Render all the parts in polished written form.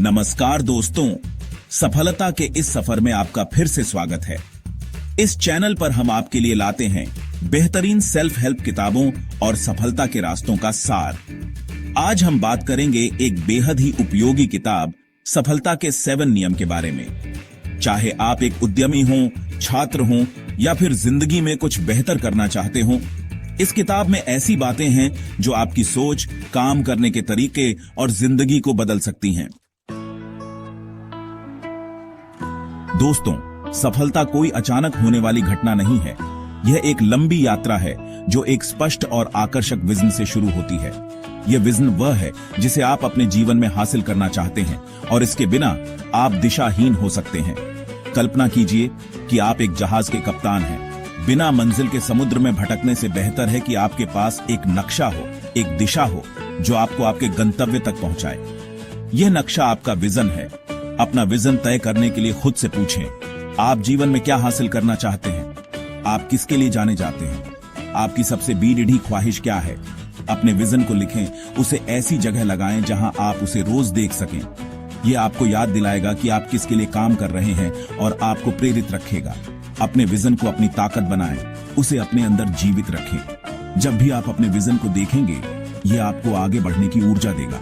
नमस्कार दोस्तों, सफलता के इस सफर में आपका फिर से स्वागत है। इस चैनल पर हम आपके लिए लाते हैं बेहतरीन सेल्फ हेल्प किताबों और सफलता के रास्तों का सार। आज हम बात करेंगे एक बेहद ही उपयोगी किताब सफलता के 7 नियम के बारे में। चाहे आप एक उद्यमी हो, छात्र हो या फिर जिंदगी में कुछ बेहतर करना चाहते हो, इस किताब में ऐसी बातें हैं जो आपकी सोच, काम करने के तरीके और जिंदगी को बदल सकती हैं। दोस्तों, सफलता कोई अचानक होने वाली घटना नहीं है। यह एक लंबी यात्रा है जो एक स्पष्ट और आकर्षक विजन से शुरू होती है। यह विजन वह है जिसे आप अपने जीवन में हासिल करना चाहते हैं और इसके बिना आप दिशाहीन हो सकते हैं। कल्पना कीजिए कि आप एक जहाज के कप्तान हैं। बिना मंजिल के समुद्र में भटकने से बेहतर है कि आपके पास एक नक्शा हो, एक दिशा हो जो आपको आपके गंतव्य तक पहुंचाए। यह नक्शा आपका विजन है। अपना विजन तय करने के लिए खुद से पूछें, आप जीवन में क्या हासिल करना चाहते हैं? आप किसके लिए जाने जाते हैं? आपकी सबसे बीढ़ी ख्वाहिश क्या है? अपने विजन को लिखें, उसे ऐसी जगह लगाएं जहां आप उसे रोज देख सकें। यह आपको याद दिलाएगा कि आप किसके लिए काम कर रहे हैं और आपको प्रेरित रखेगा। अपने विजन को अपनी ताकत बनाएं, उसे अपने अंदर जीवित रखें। जब भी आप अपने विजन को देखेंगे, यह आपको आगे बढ़ने की ऊर्जा देगा।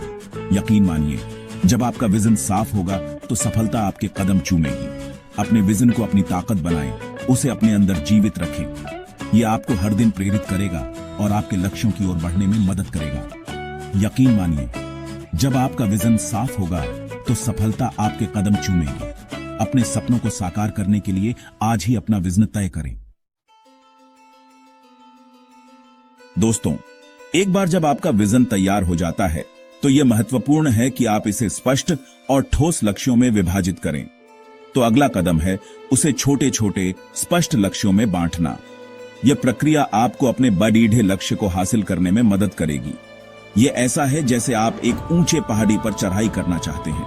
यकीन मानिए, जब आपका विजन साफ होगा तो सफलता आपके कदम चूमेगी। अपने विजन को अपनी ताकत बनाएं, उसे अपने अंदर जीवित रखें। यह आपको हर दिन प्रेरित करेगा और आपके लक्ष्यों की ओर बढ़ने में मदद करेगा। यकीन मानिए, जब आपका विजन साफ होगा तो सफलता आपके कदम चूमेगी। अपने सपनों को साकार करने के लिए आज ही अपना विजन तय करें। दोस्तों, एक बार जब आपका विजन तैयार हो जाता है तो यह महत्वपूर्ण है कि आप इसे स्पष्ट और ठोस लक्ष्यों में विभाजित करें। तो अगला कदम है उसे छोटे छोटे स्पष्ट लक्ष्यों में बांटना। यह प्रक्रिया आपको अपने बड़ीढे लक्ष्य को हासिल करने में मदद करेगी। यह ऐसा है जैसे आप एक ऊंचे पहाड़ी पर चढ़ाई करना चाहते हैं।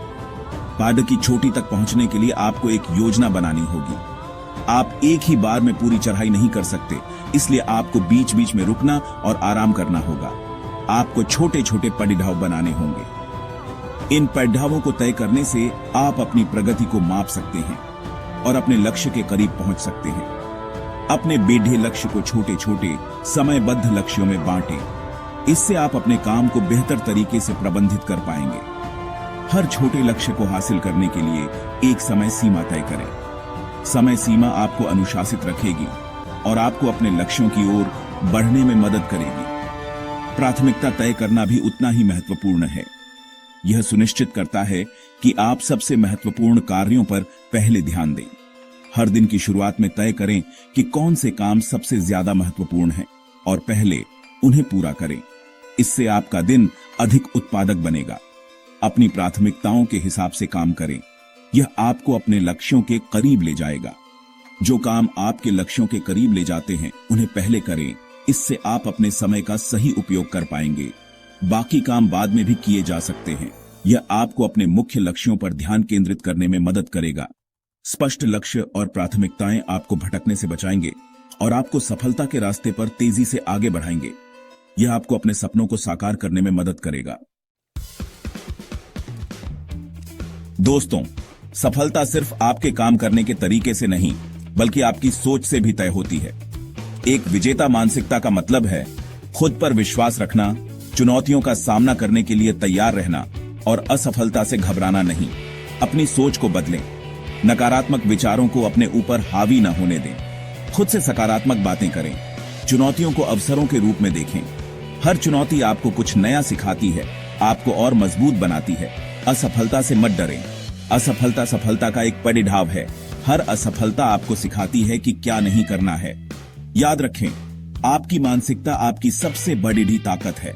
पहाड़ की चोटी तक पहुंचने के लिए आपको एक योजना बनानी होगी। आप एक ही बार में पूरी चढ़ाई नहीं कर सकते, इसलिए आपको बीच बीच में रुकना और आराम करना होगा। आपको छोटे छोटे पड़ाव बनाने होंगे। इन पड़ावों को तय करने से आप अपनी प्रगति को माप सकते हैं और अपने लक्ष्य के करीब पहुंच सकते हैं। अपने बेढे लक्ष्य को छोटे छोटे समयबद्ध लक्ष्यों में बांटें। इससे आप अपने काम को बेहतर तरीके से प्रबंधित कर पाएंगे। हर छोटे लक्ष्य को हासिल करने के लिए एक समय सीमा तय करें। समय सीमा आपको अनुशासित रखेगी और आपको अपने लक्ष्यों की ओर बढ़ने में मदद करेगी। प्राथमिकता तय करना भी उतना ही महत्वपूर्ण है। यह सुनिश्चित करता है कि आप सबसे महत्वपूर्ण कार्यों पर पहले ध्यान दें। हर दिन की शुरुआत में तय करें कि कौन से काम सबसे ज्यादा महत्वपूर्ण हैं और पहले उन्हें पूरा करें। इससे आपका दिन अधिक उत्पादक बनेगा। अपनी प्राथमिकताओं के हिसाब से काम करें। यह आपको अपने लक्ष्यों के करीब ले जाएगा। जो काम आपके लक्ष्यों के करीब ले जाते हैं, उन्हें पहले करें। इससे आप अपने समय का सही उपयोग कर पाएंगे। बाकी काम बाद में भी किए जा सकते हैं। यह आपको अपने मुख्य लक्ष्यों पर ध्यान केंद्रित करने में मदद करेगा। स्पष्ट लक्ष्य और प्राथमिकताएं आपको भटकने से बचाएंगे और आपको सफलता के रास्ते पर तेजी से आगे बढ़ाएंगे। यह आपको अपने सपनों को साकार करने में मदद करेगा। दोस्तों, सफलता सिर्फ आपके काम करने के तरीके से नहीं, बल्कि आपकी सोच से भी तय होती है। एक विजेता मानसिकता का मतलब है खुद पर विश्वास रखना, चुनौतियों का सामना करने के लिए तैयार रहना और असफलता से घबराना नहीं। अपनी सोच को बदलें। नकारात्मक विचारों को अपने ऊपर हावी न होने दें। खुद से सकारात्मक बातें करें। चुनौतियों को अवसरों के रूप में देखें। हर चुनौती आपको कुछ नया सिखाती है, आपको और मजबूत बनाती है। असफलता से मत डरें। असफलता सफलता का एक पड़ाव है। हर असफलता आपको सिखाती है कि क्या नहीं करना है। याद रखें, आपकी मानसिकता आपकी सबसे बड़ी ताकत है।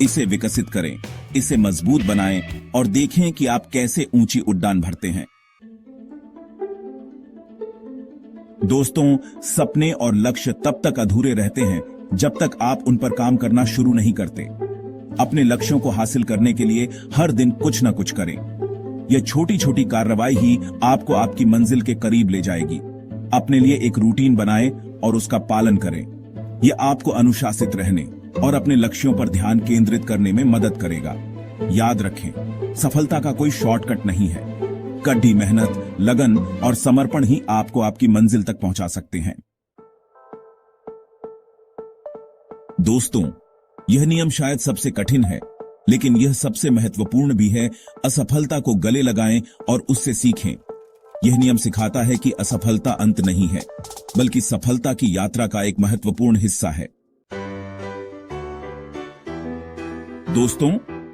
इसे विकसित करें, इसे मजबूत बनाएं और देखें कि आप कैसे ऊंची उड़ान भरते हैं। दोस्तों, सपने और लक्ष्य तब तक अधूरे रहते हैं जब तक आप उन पर काम करना शुरू नहीं करते। अपने लक्ष्यों को हासिल करने के लिए हर दिन कुछ न कुछ करें। यह छोटी छोटी कार्रवाई ही आपको आपकी मंजिल के करीब ले जाएगी। अपने लिए एक रूटीन बनाएं और उसका पालन करें। यह आपको अनुशासित रहने और अपने लक्ष्यों पर ध्यान केंद्रित करने में मदद करेगा। याद रखें, सफलता का कोई शॉर्टकट नहीं है। कड़ी मेहनत, लगन और समर्पण ही आपको आपकी मंजिल तक पहुंचा सकते हैं। दोस्तों, यह नियम शायद सबसे कठिन है, लेकिन यह सबसे महत्वपूर्ण भी है। असफलता को गले लगाएं और उससे सीखें। यह नियम सिखाता है कि असफलता अंत नहीं है, बल्कि सफलता की यात्रा का एक महत्वपूर्ण हिस्सा है। दोस्तों,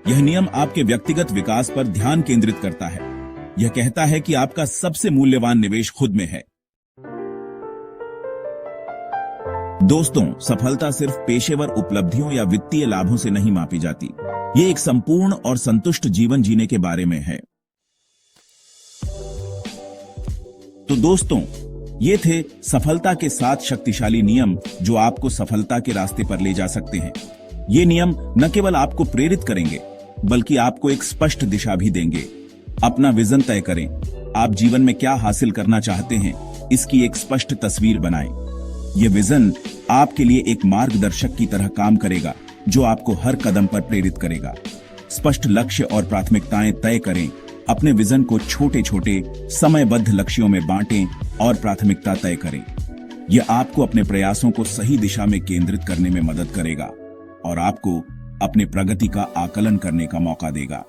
यह नियम आपके व्यक्तिगत विकास पर ध्यान केंद्रित करता है। यह कहता है कि आपका सबसे मूल्यवान निवेश खुद में है। दोस्तों, सफलता सिर्फ पेशेवर उपलब्धियों या वित्तीय लाभों से नहीं मापी जाती। ये एक संपूर्ण और संतुष्ट जीवन जीने के बारे में है। तो दोस्तों, ये थे सफलता के 7 शक्तिशाली नियम जो आपको सफलता के रास्ते पर ले जा सकते हैं। ये नियम न केवल आपको प्रेरित करेंगे, बल्कि आपको एक स्पष्ट दिशा भी देंगे। अपना विजन तय करें। आप जीवन में क्या हासिल करना चाहते हैं, इसकी एक स्पष्ट तस्वीर बनाएं। यह विजन आपके लिए एक मार्गदर्शक की तरह काम करेगा, जो आपको हर कदम पर प्रेरित करेगा। स्पष्ट लक्ष्य और प्राथमिकताएं तय करें। अपने विजन को छोटे छोटे समयबद्ध लक्ष्यों में बांटें और प्राथमिकता तय करें। यह आपको अपने प्रयासों को सही दिशा में केंद्रित करने में मदद करेगा और आपको अपने प्रगति का आकलन करने का मौका देगा।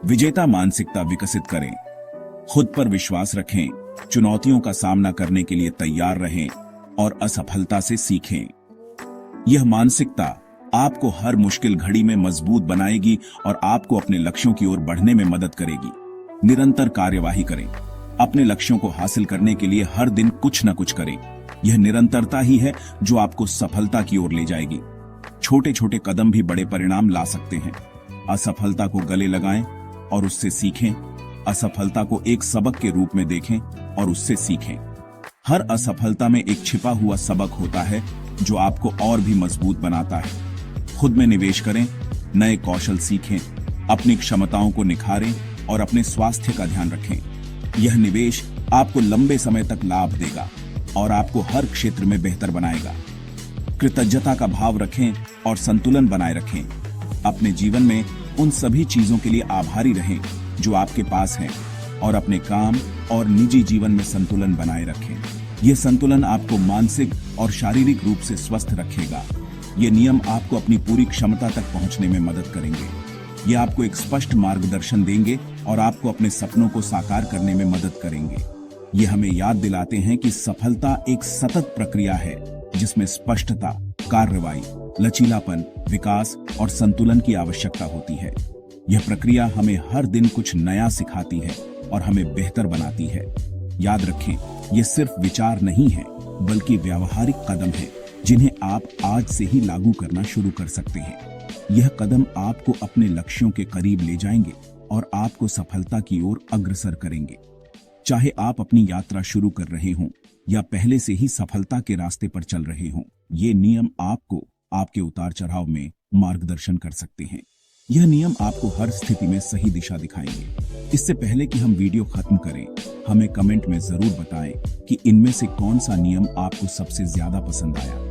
विजेता मानसिकता विकसित करें। खुद पर विश्वास रखें, चुनौतियों का सामना करने के लिए तैयार रहें और असफलता से सीखें। यह मानसिकता आपको हर मुश्किल घड़ी में मजबूत बनाएगी और आपको अपने लक्ष्यों की ओर बढ़ने में मदद करेगी। निरंतर कार्यवाही करें। अपने लक्ष्यों को हासिल करने के लिए हर दिन कुछ न कुछ करें। यह निरंतरता ही है जो आपको सफलता की ओर ले जाएगी। छोटे छोटे कदम भी बड़े परिणाम ला सकते हैं। असफलता को गले लगाएं और उससे सीखें। असफलता को एक सबक के रूप में देखें और उससे सीखें। हर असफलता में एक छिपा हुआ सबक होता है जो आपको और भी मजबूत बनाता है। खुद में निवेश करें, नए कौशल सीखें, अपनी क्षमताओं को निखारें और अपने स्वास्थ्य का ध्यान रखें। यह निवेश आपको लंबे समय तक लाभ देगा और आपको हर क्षेत्र में बेहतर बनाएगा। कृतज्ञता का भाव रखें और संतुलन बनाए रखें। अपने जीवन में उन सभी चीजों के लिए आभारी रहें जो आपके पास हैं और अपने काम और निजी जीवन में संतुलन बनाए रखें। यह संतुलन आपको मानसिक और शारीरिक रूप से स्वस्थ रखेगा। ये नियम आपको अपनी पूरी क्षमता तक पहुंचने में मदद करेंगे। ये आपको एक स्पष्ट मार्गदर्शन देंगे और आपको अपने सपनों को साकार करने में मदद करेंगे। ये हमें याद दिलाते हैं कि सफलता एक सतत प्रक्रिया है, जिसमें स्पष्टता, कार्रवाई, लचीलापन, विकास और संतुलन की आवश्यकता होती है। यह प्रक्रिया हमें हर दिन कुछ नया सिखाती है और हमें बेहतर बनाती है। याद रखें, ये सिर्फ विचार नहीं है, बल्कि व्यावहारिक कदम है जिन्हें आप आज से ही लागू करना शुरू कर सकते हैं। यह कदम आपको अपने लक्ष्यों के करीब ले जाएंगे और आपको सफलता की ओर अग्रसर करेंगे। चाहे आप अपनी यात्रा शुरू कर रहे हों या पहले से ही सफलता के रास्ते पर चल रहे हों, ये नियम आपको आपके उतार चढ़ाव में मार्गदर्शन कर सकते हैं। यह नियम आपको हर स्थिति में सही दिशा दिखाएंगे। इससे पहले कि हम वीडियो खत्म करें, हमें कमेंट में जरूर बताएं कि इनमें से कौन सा नियम आपको सबसे ज्यादा पसंद आया।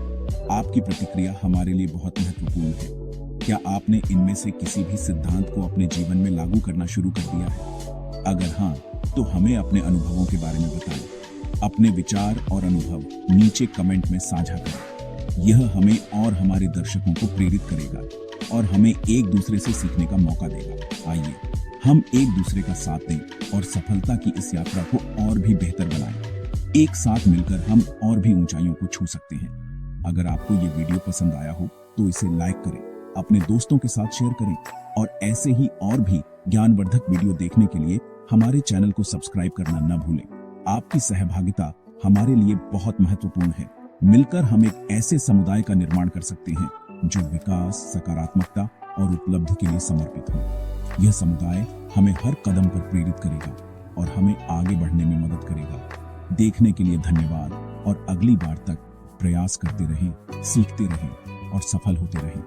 आपकी प्रतिक्रिया हमारे लिए बहुत महत्वपूर्ण है। क्या आपने इनमें से किसी भी सिद्धांत को अपने जीवन में लागू करना शुरू कर दिया है? अगर हाँ, तो हमें अपने अनुभवों के बारे में बताएं। अपने विचार और अनुभव नीचे कमेंट में साझा करें। यह हमें और हमारे दर्शकों को प्रेरित करेगा और हमें एक दूसरे से सीखने का मौका देगा। आइए हम एक दूसरे का साथ दें और सफलता की इस यात्रा को और भी बेहतर बनाएं। एक साथ मिलकर हम और भी ऊंचाइयों को छू सकते हैं। अगर आपको ये वीडियो पसंद आया हो तो इसे लाइक करें, अपने दोस्तों के साथ शेयर करें और ऐसे ही और भी ज्ञानवर्धक वीडियो देखने के लिए हमारे चैनल को सब्सक्राइब करना न भूलें। आपकी सहभागिता हमारे लिए बहुत महत्वपूर्ण है। मिलकर हम एक ऐसे समुदाय का निर्माण कर सकते हैं जो विकास, सकारात्मकता और उपलब्धि के लिए समर्पित हो। यह समुदाय हमें हर कदम पर प्रेरित करेगा और हमें आगे बढ़ने में मदद करेगा। देखने के लिए धन्यवाद और अगली बार तक प्रयास करते रहें, सीखते रहें और सफल होते रहें।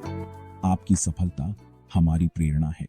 आपकी सफलता हमारी प्रेरणा है।